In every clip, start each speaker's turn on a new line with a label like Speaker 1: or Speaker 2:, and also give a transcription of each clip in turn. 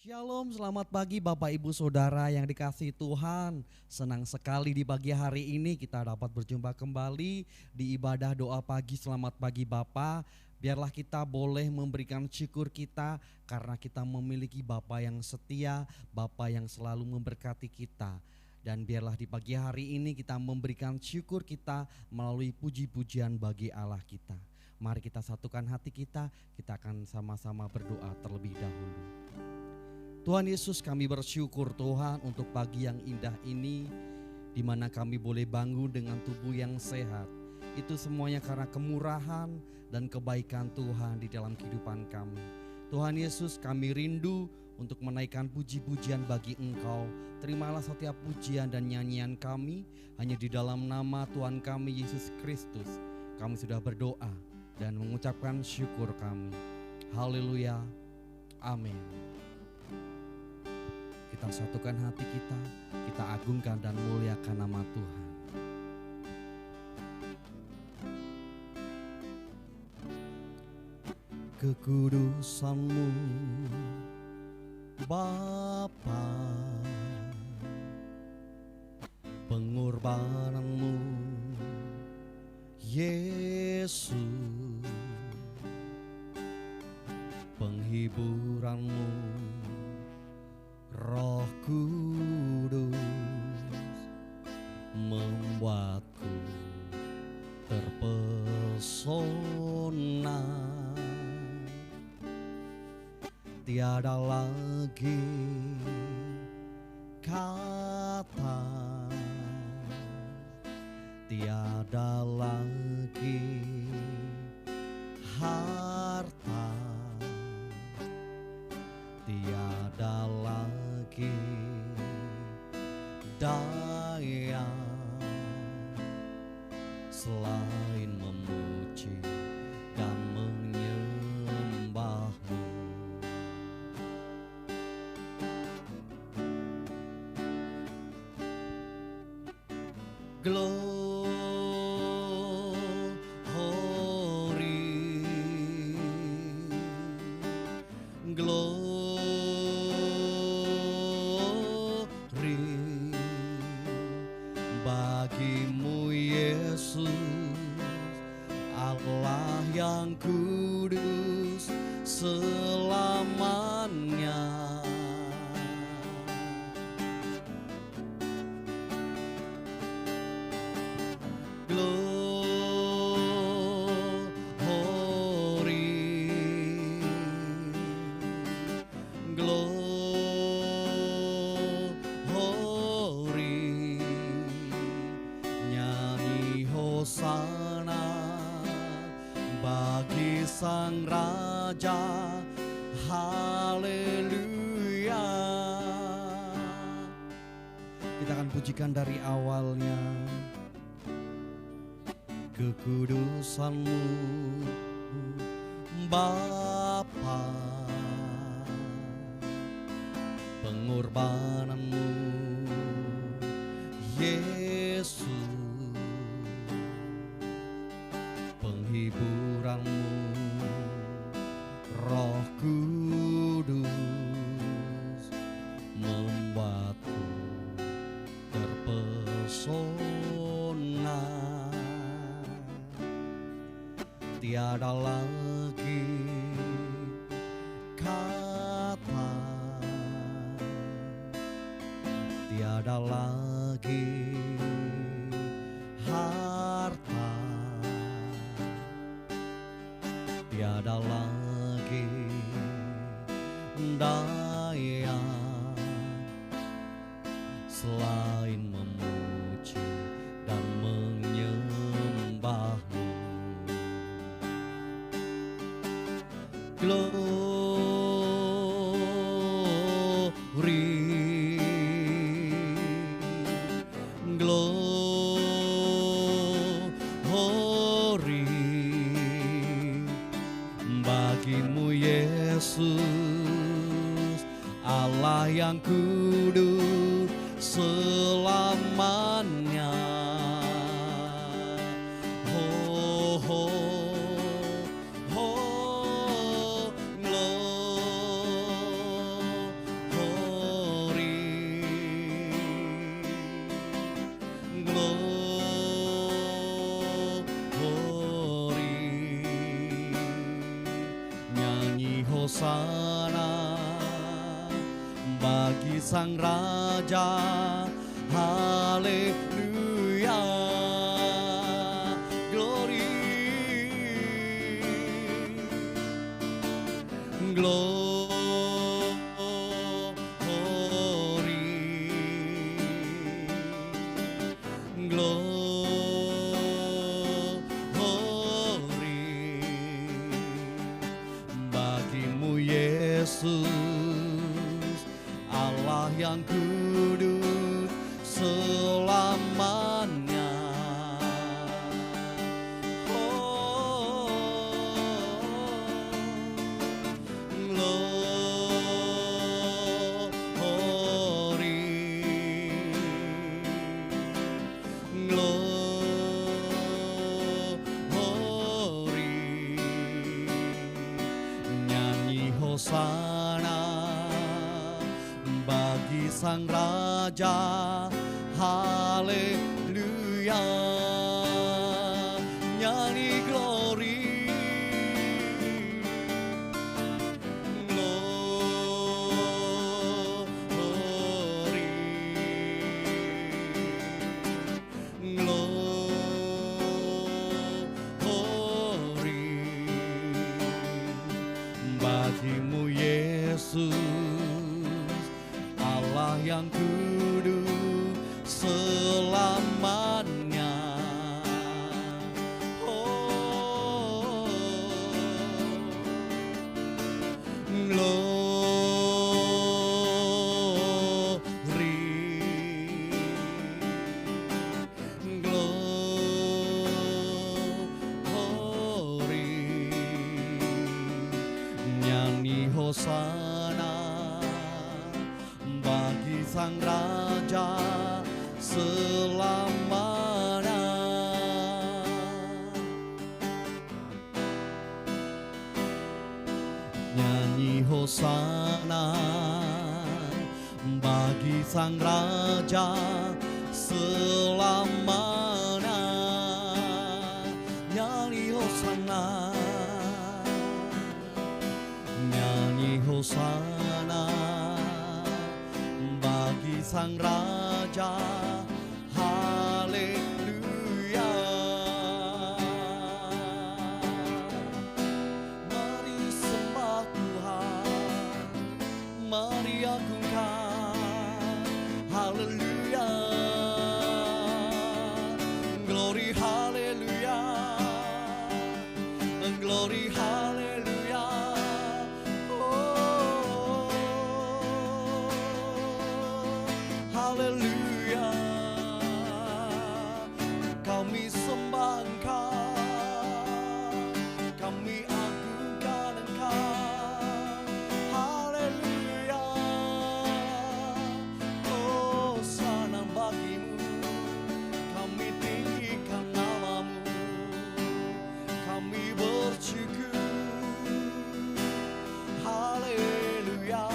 Speaker 1: Shalom, selamat pagi Bapak Ibu Saudara yang dikasihi Tuhan. Senang sekali di pagi hari ini kita dapat berjumpa kembali di ibadah doa pagi. Selamat pagi Bapak. Biarlah kita boleh memberikan syukur kita karena kita memiliki Bapa yang setia, Bapa yang selalu memberkati kita. Dan biarlah di pagi hari ini kita memberikan syukur kita melalui puji-pujian bagi Allah kita. Mari kita satukan hati kita akan sama-sama berdoa terlebih dahulu. Tuhan Yesus, kami bersyukur Tuhan untuk pagi yang indah ini, di mana kami boleh bangun dengan tubuh yang sehat. Itu semuanya karena kemurahan dan kebaikan Tuhan di dalam kehidupan kami. Tuhan Yesus, kami rindu untuk menaikkan puji-pujian bagi Engkau. Terimalah setiap pujian dan nyanyian kami hanya di dalam nama Tuhan kami Yesus Kristus. Kami sudah berdoa dan mengucapkan syukur kami. Haleluya. Amin. Kita satukan hati kita agungkan dan muliakan nama Tuhan. Kekudusan-Mu Bapa, pengorbanan-Mu Yesus, penghiburan-Mu Roh Kudus, membuatku terpesona. Tiada lagi kata, tiada lagi harta, tiada lagi daya selain memuji dan menyembah-Mu. Glory bagimu Yesus, Allah yang kudus selamanya. Glory, nyanyi hosana bagi Sang Raja, haleluya. Kita akan pujikan dari awalnya. Kekudusan-Mu Bapa, pengorbanan-Mu Yesus, penghiburan-Mu Roh Kudus, membuatku terpesona. Tiada lagi kata, tiada lagi harta, tiada lagi daya selain memuji dan menyembah-Mu. Glory, glory bagimu Yesus, Allah yang kudus selamanya. Oh, oh, oh, hosana bagi Sang Raja, haleluya, glory, bagimu Yesus, Allah yang kudus selamanya. Hosana bagi Sang Raja, haleluya, nyanyi glory, bagimu Yesus, Allah yang kudus selamanya. Hosana bagi Sang Raja selamanya. Nyanyi hosana bagi Sang Raja selamanya. Nyanyi hosana, nyanyi hosana bagi Sang Raja, haleluya. Mari sembah Tuhan, mari agungkan, haleluya, glory, haleluya, glory, haleluya. Haleluya, kami sembah Engkau, kami agungkan Engkau. Haleluya, hosana bagimu, kami tinggikan namamu, kami bersyukur. Haleluya,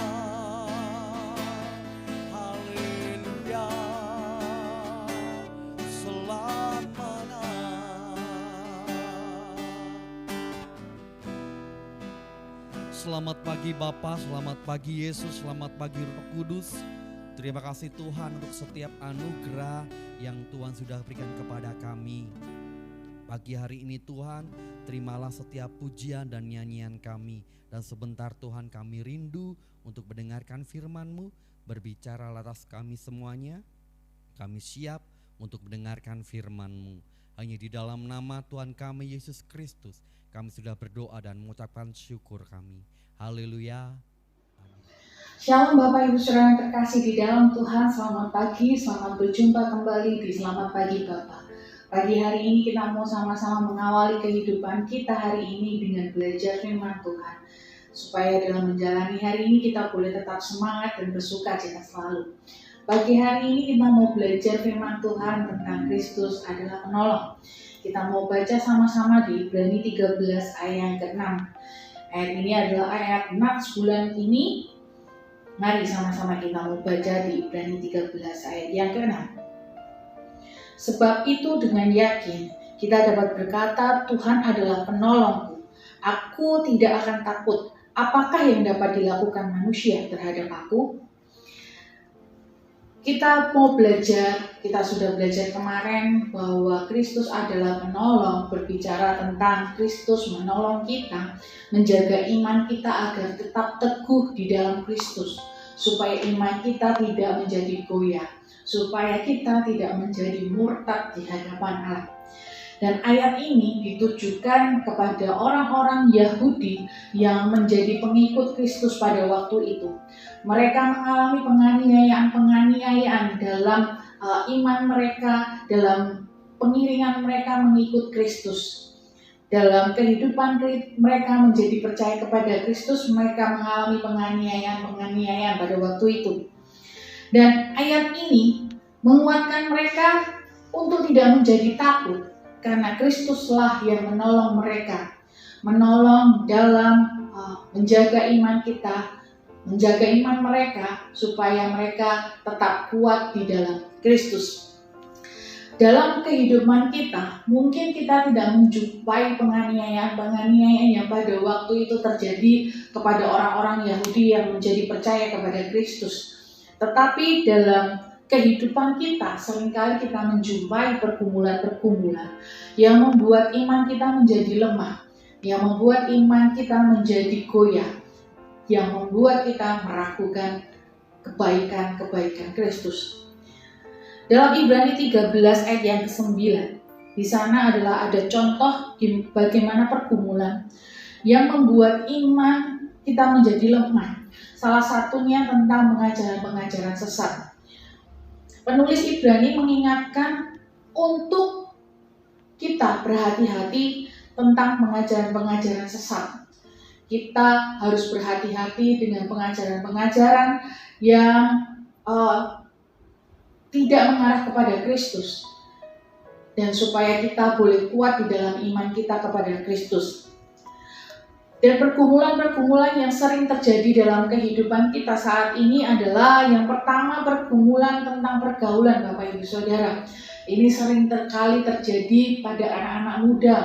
Speaker 1: selamat pagi Bapa, selamat pagi Yesus, selamat pagi Roh Kudus. Terima kasih Tuhan untuk setiap anugerah yang Tuhan sudah berikan kepada kami. Pagi hari ini Tuhan, terimalah setiap pujian dan nyanyian kami. Dan sebentar Tuhan kami rindu untuk mendengarkan firman-Mu, berbicara atas kami semuanya. Kami siap untuk mendengarkan firman-Mu. Hanya di dalam nama Tuhan kami Yesus Kristus, kami sudah berdoa dan mengucapkan syukur kami. Haleluya.
Speaker 2: Shalom Bapak Ibu Saudara yang terkasih di dalam Tuhan, selamat pagi, selamat berjumpa kembali di Selamat Pagi Bapak. Pagi hari ini kita mau sama-sama mengawali kehidupan kita hari ini dengan belajar firman Tuhan. Supaya dalam menjalani hari ini kita boleh tetap semangat dan bersuka cita selalu. Pagi hari ini kita mau belajar firman Tuhan tentang Kristus adalah penolong. Kita mau baca sama-sama di Ibrani 13 ayat yang ke-6. Ayat ini adalah ayat Nats bulan ini. Mari sama-sama kita mau baca di Ibrani 13 ayat yang ke-6. Sebab itu dengan yakin kita dapat berkata, Tuhan adalah penolongku. Aku tidak akan takut apakah yang dapat dilakukan manusia terhadap aku? Kita sudah belajar kemarin bahwa Kristus adalah penolong, berbicara tentang Kristus menolong kita, menjaga iman kita agar tetap teguh di dalam Kristus, supaya iman kita tidak menjadi goyah, supaya kita tidak menjadi murtad di hadapan Allah. Dan ayat ini ditujukan kepada orang-orang Yahudi yang menjadi pengikut Kristus pada waktu itu. Mereka mengalami penganiayaan dalam iman mereka, dalam pengiringan mereka mengikut Kristus. Dalam kehidupan mereka menjadi percaya kepada Kristus, mereka mengalami penganiayaan pada waktu itu. Dan ayat ini menguatkan mereka untuk tidak menjadi takut, karena Kristuslah yang menolong mereka, menolong dalam menjaga iman kita, menjaga iman mereka supaya mereka tetap kuat di dalam Kristus. Dalam kehidupan kita, mungkin kita tidak menjumpai penganiayaan yang pada waktu itu terjadi kepada orang-orang Yahudi yang menjadi percaya kepada Kristus. Tetapi dalam kehidupan kita, seringkali kita menjumpai pergumulan-pergumulan yang membuat iman kita menjadi lemah, yang membuat iman kita menjadi goyah, yang membuat kita meragukan kebaikan Kristus. Dalam Ibrani 13 ayat yang ke-9, di sana ada contoh bagaimana pergumulan yang membuat iman kita menjadi lemah. Salah satunya tentang pengajaran-pengajaran sesat. Penulis Ibrani mengingatkan untuk kita berhati-hati tentang pengajaran-pengajaran sesat. Kita harus berhati-hati dengan pengajaran-pengajaran yang tidak mengarah kepada Kristus, dan supaya kita boleh kuat di dalam iman kita kepada Kristus. Dan pergumulan-pergumulan yang sering terjadi dalam kehidupan kita saat ini adalah yang pertama, pergumulan tentang pergaulan, Bapak Ibu Saudara. Ini sering kali terjadi pada anak-anak muda,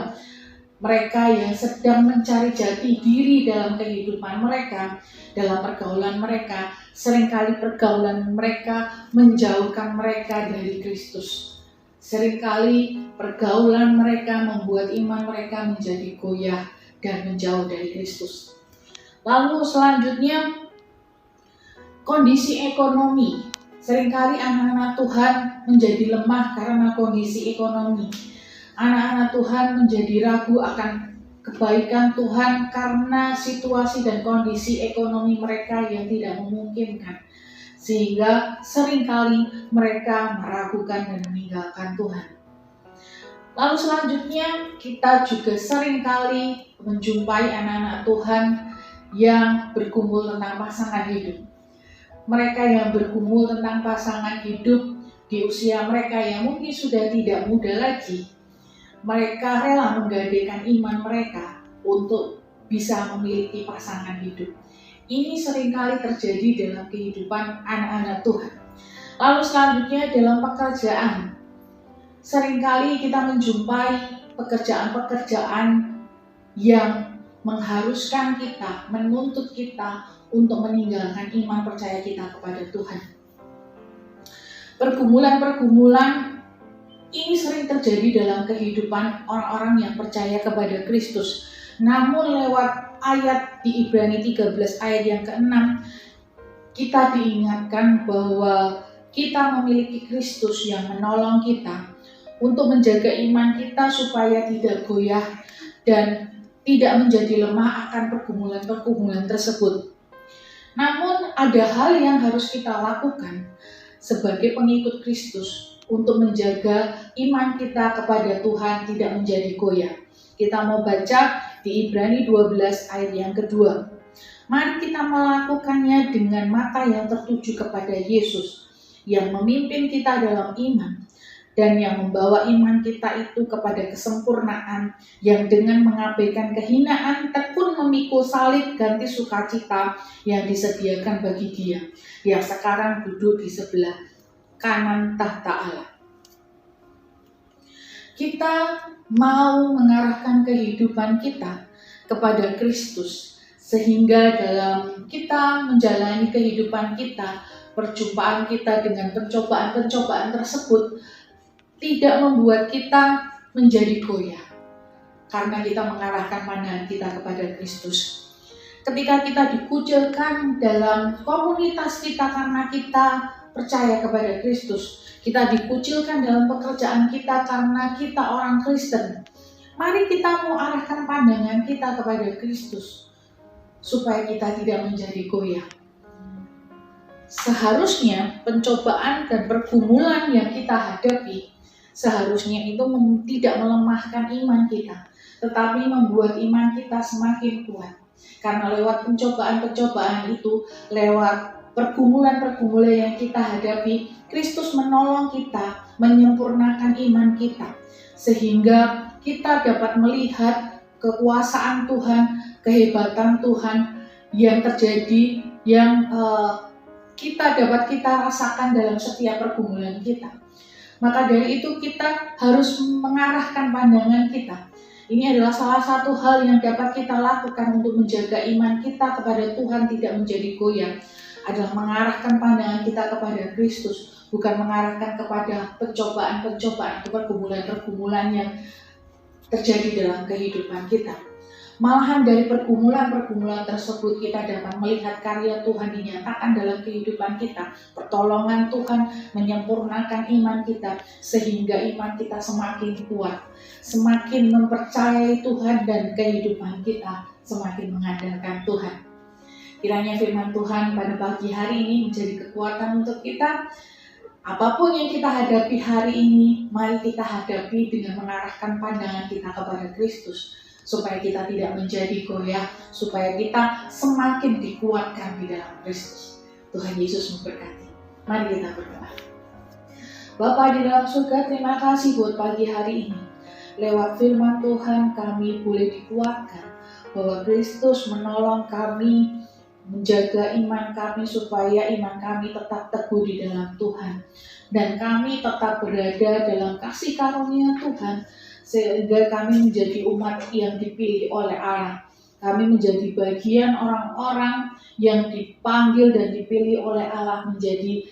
Speaker 2: mereka yang sedang mencari jati diri dalam kehidupan mereka, dalam pergaulan mereka. Seringkali pergaulan mereka menjauhkan mereka dari Kristus. Seringkali pergaulan mereka membuat iman mereka menjadi goyah dan menjauh dari Kristus. Lalu selanjutnya, kondisi ekonomi. Seringkali anak-anak Tuhan menjadi lemah karena kondisi ekonomi. Anak-anak Tuhan menjadi ragu akan kebaikan Tuhan karena situasi dan kondisi ekonomi mereka yang tidak memungkinkan. Sehingga seringkali mereka meragukan dan meninggalkan Tuhan. Lalu selanjutnya, kita juga seringkali menjumpai anak-anak Tuhan yang bergumul tentang pasangan hidup. Mereka yang bergumul tentang pasangan hidup di usia mereka yang mungkin sudah tidak muda lagi. Mereka rela menggadaikan iman mereka untuk bisa memiliki pasangan hidup. Ini seringkali terjadi dalam kehidupan anak-anak Tuhan. Lalu selanjutnya dalam pekerjaan. Seringkali kita menjumpai pekerjaan-pekerjaan yang mengharuskan kita, menuntut kita untuk meninggalkan iman percaya kita kepada Tuhan. Pergumulan-pergumulan ini sering terjadi dalam kehidupan orang-orang yang percaya kepada Kristus. Namun lewat ayat di Ibrani 13 ayat yang ke-6, kita diingatkan bahwa kita memiliki Kristus yang menolong kita untuk menjaga iman kita supaya tidak goyah dan tidak menjadi lemah akan pergumulan-pergumulan tersebut. Namun ada hal yang harus kita lakukan sebagai pengikut Kristus untuk menjaga iman kita kepada Tuhan tidak menjadi goyah. Kita mau baca di Ibrani 12 ayat yang kedua. Mari kita melakukannya dengan mata yang tertuju kepada Yesus yang memimpin kita dalam iman dan yang membawa iman kita itu kepada kesempurnaan, yang dengan mengabaikan kehinaan tekun memikul salib ganti sukacita yang disediakan bagi Dia yang sekarang duduk di sebelah kanan tahta Allah. Kita mau mengarahkan kehidupan kita kepada Kristus Sehingga dalam kita menjalani kehidupan kita, perjumpaan kita dengan pencobaan-pencobaan tersebut tidak membuat kita menjadi goyah, karena kita mengarahkan pandangan kita kepada Kristus. Ketika kita dikucilkan dalam komunitas kita karena kita percaya kepada Kristus, kita dikucilkan dalam pekerjaan kita karena kita orang Kristen, mari kita mau arahkan pandangan kita kepada Kristus, supaya kita tidak menjadi goyah. Seharusnya pencobaan dan pergumulan yang kita hadapi, seharusnya itu tidak melemahkan iman kita, tetapi membuat iman kita semakin kuat. Karena lewat pencobaan-pencobaan itu, lewat pergumulan-pergumulan yang kita hadapi, Kristus menolong kita, menyempurnakan iman kita, sehingga kita dapat melihat kekuasaan Tuhan, kehebatan Tuhan yang terjadi, yang kita rasakan dalam setiap pergumulan kita. Maka dari itu kita harus mengarahkan pandangan kita. Ini adalah salah satu hal yang dapat kita lakukan untuk menjaga iman kita kepada Tuhan tidak menjadi goyah, adalah mengarahkan pandangan kita kepada Kristus, bukan mengarahkan kepada pencobaan-pencobaan, pergumulan-pergumulan yang terjadi dalam kehidupan kita. Malahan dari pergumulan-pergumulan tersebut kita dapat melihat karya Tuhan dinyatakan dalam kehidupan kita. Pertolongan Tuhan menyempurnakan iman kita sehingga iman kita semakin kuat, semakin mempercayai Tuhan dan kehidupan kita semakin mengandalkan Tuhan. Kiranya firman Tuhan pada pagi hari ini menjadi kekuatan untuk kita. Apapun yang kita hadapi hari ini, mari kita hadapi dengan mengarahkan pandangan kita kepada Kristus, supaya kita tidak menjadi goyah, supaya kita semakin dikuatkan di dalam Kristus. Tuhan Yesus memberkati. Mari kita berdoa. Bapa di dalam surga, terima kasih buat pagi hari ini. Lewat firman Tuhan kami boleh dikuatkan bahwa Kristus menolong kami, menjaga iman kami supaya iman kami tetap teguh di dalam Tuhan. Dan kami tetap berada dalam kasih karunia Tuhan, sehingga kami menjadi umat yang dipilih oleh Allah. Kami menjadi bagian orang-orang yang dipanggil dan dipilih oleh Allah menjadi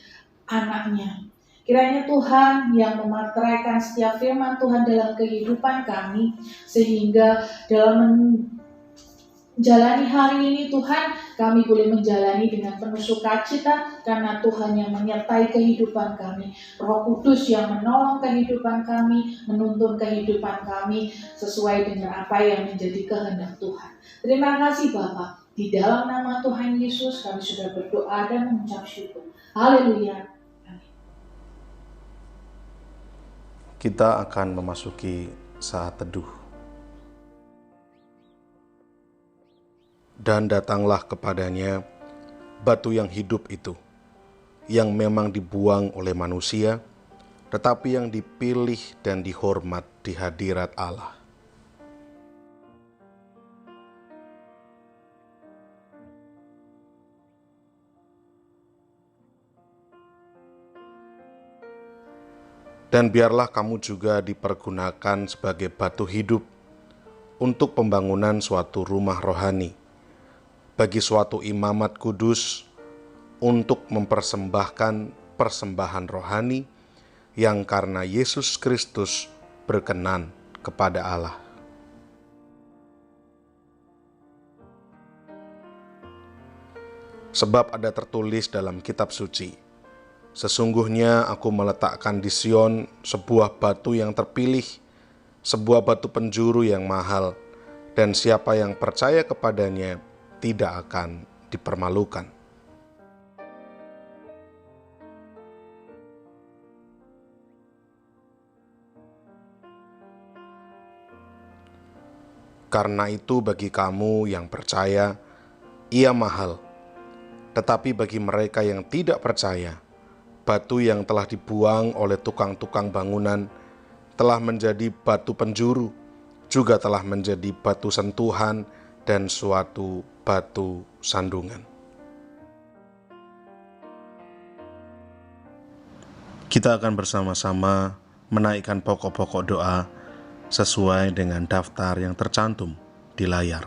Speaker 2: anaknya. Kiranya Tuhan yang memateraikan setiap firman Tuhan dalam kehidupan kami, sehingga dalam menjalani hari ini Tuhan, kami boleh menjalani dengan penuh sukacita karena Tuhan yang menyertai kehidupan kami. Roh Kudus yang menolong kehidupan kami, menuntun kehidupan kami sesuai dengan apa yang menjadi kehendak Tuhan. Terima kasih Bapa. Di dalam nama Tuhan Yesus kami sudah berdoa dan mengucap syukur. Haleluya.
Speaker 3: Kita akan memasuki saat teduh. Dan datanglah kepadanya batu yang hidup itu, yang memang dibuang oleh manusia, tetapi yang dipilih dan dihormat di hadirat Allah. Dan biarlah kamu juga dipergunakan sebagai batu hidup untuk pembangunan suatu rumah rohani, bagi suatu imamat kudus, untuk mempersembahkan persembahan rohani yang karena Yesus Kristus berkenan kepada Allah. Sebab ada tertulis dalam kitab suci, sesungguhnya aku meletakkan di Sion sebuah batu yang terpilih, sebuah batu penjuru yang mahal, dan siapa yang percaya kepadanya tidak akan dipermalukan. Karena itu bagi kamu yang percaya, ia mahal. Tetapi bagi mereka yang tidak percaya, batu yang telah dibuang oleh tukang-tukang bangunan telah menjadi batu penjuru, juga telah menjadi batu sentuhan dan suatu batu sandungan. Kita akan bersama-sama menaikkan pokok-pokok doa sesuai dengan daftar yang tercantum di layar.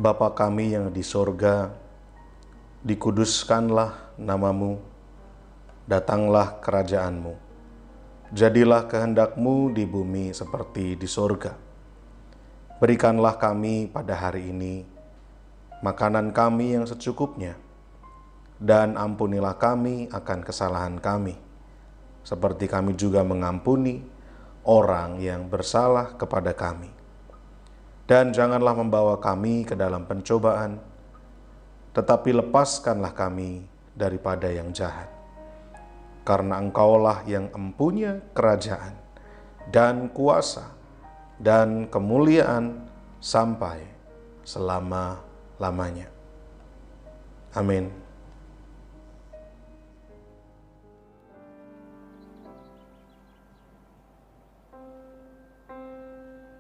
Speaker 3: Bapa kami yang di sorga, dikuduskanlah namamu, datanglah kerajaanmu. Jadilah kehendakmu di bumi seperti di sorga. Berikanlah kami pada hari ini makanan kami yang secukupnya, dan ampunilah kami akan kesalahan kami, seperti kami juga mengampuni orang yang bersalah kepada kami. Dan janganlah membawa kami ke dalam pencobaan, tetapi lepaskanlah kami daripada yang jahat. Karena Engkaulah yang empunya kerajaan dan kuasa dan kemuliaan sampai selama-lamanya. Amin.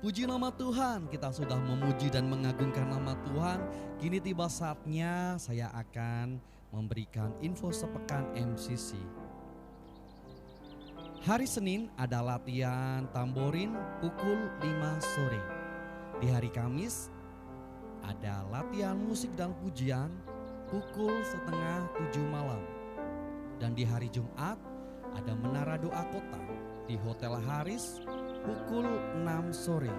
Speaker 1: Puji nama Tuhan, kita sudah memuji dan mengagungkan nama Tuhan. Kini tiba saatnya saya akan memberikan info sepekan MCC. Hari Senin ada latihan tamborin pukul 5 sore. Di hari Kamis ada latihan musik dan pujian pukul 6:30 malam. Dan di hari Jumat ada menara doa kota di Hotel Haris pukul 6 sore.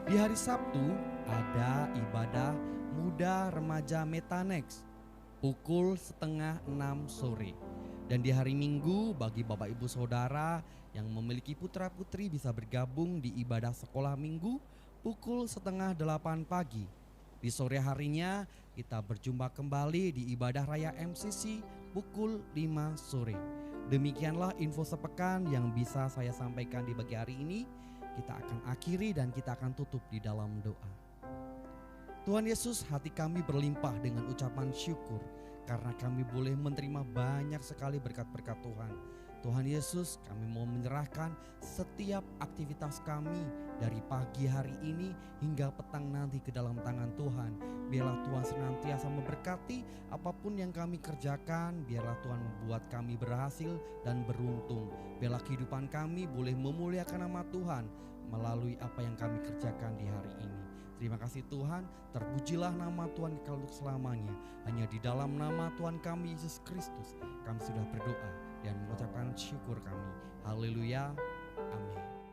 Speaker 1: Di hari Sabtu ada ibadah muda remaja Metanex pukul 5:30 sore. Dan di hari Minggu bagi Bapak Ibu Saudara yang memiliki putra putri bisa bergabung di ibadah sekolah minggu pukul 7:30 pagi. Di sore harinya kita berjumpa kembali di ibadah raya MCC pukul 5 sore. Demikianlah info sepekan yang bisa saya sampaikan di pagi hari ini. Kita akan akhiri dan kita akan tutup di dalam doa. Tuhan Yesus, hati kami berlimpah dengan ucapan syukur karena kami boleh menerima banyak sekali berkat-berkat Tuhan. Tuhan Yesus, kami mau menyerahkan setiap aktivitas kami dari pagi hari ini hingga petang nanti ke dalam tangan Tuhan. Biarlah Tuhan senantiasa memberkati apapun yang kami kerjakan. Biarlah Tuhan membuat kami berhasil dan beruntung. Biarlah kehidupan kami boleh memuliakan nama Tuhan melalui apa yang kami kerjakan di hari ini. Terima kasih Tuhan, terpujilah nama Tuhan untuk selamanya. Hanya di dalam nama Tuhan kami Yesus Kristus kami sudah berdoa dan mengucapkan syukur kami. Haleluya, amin.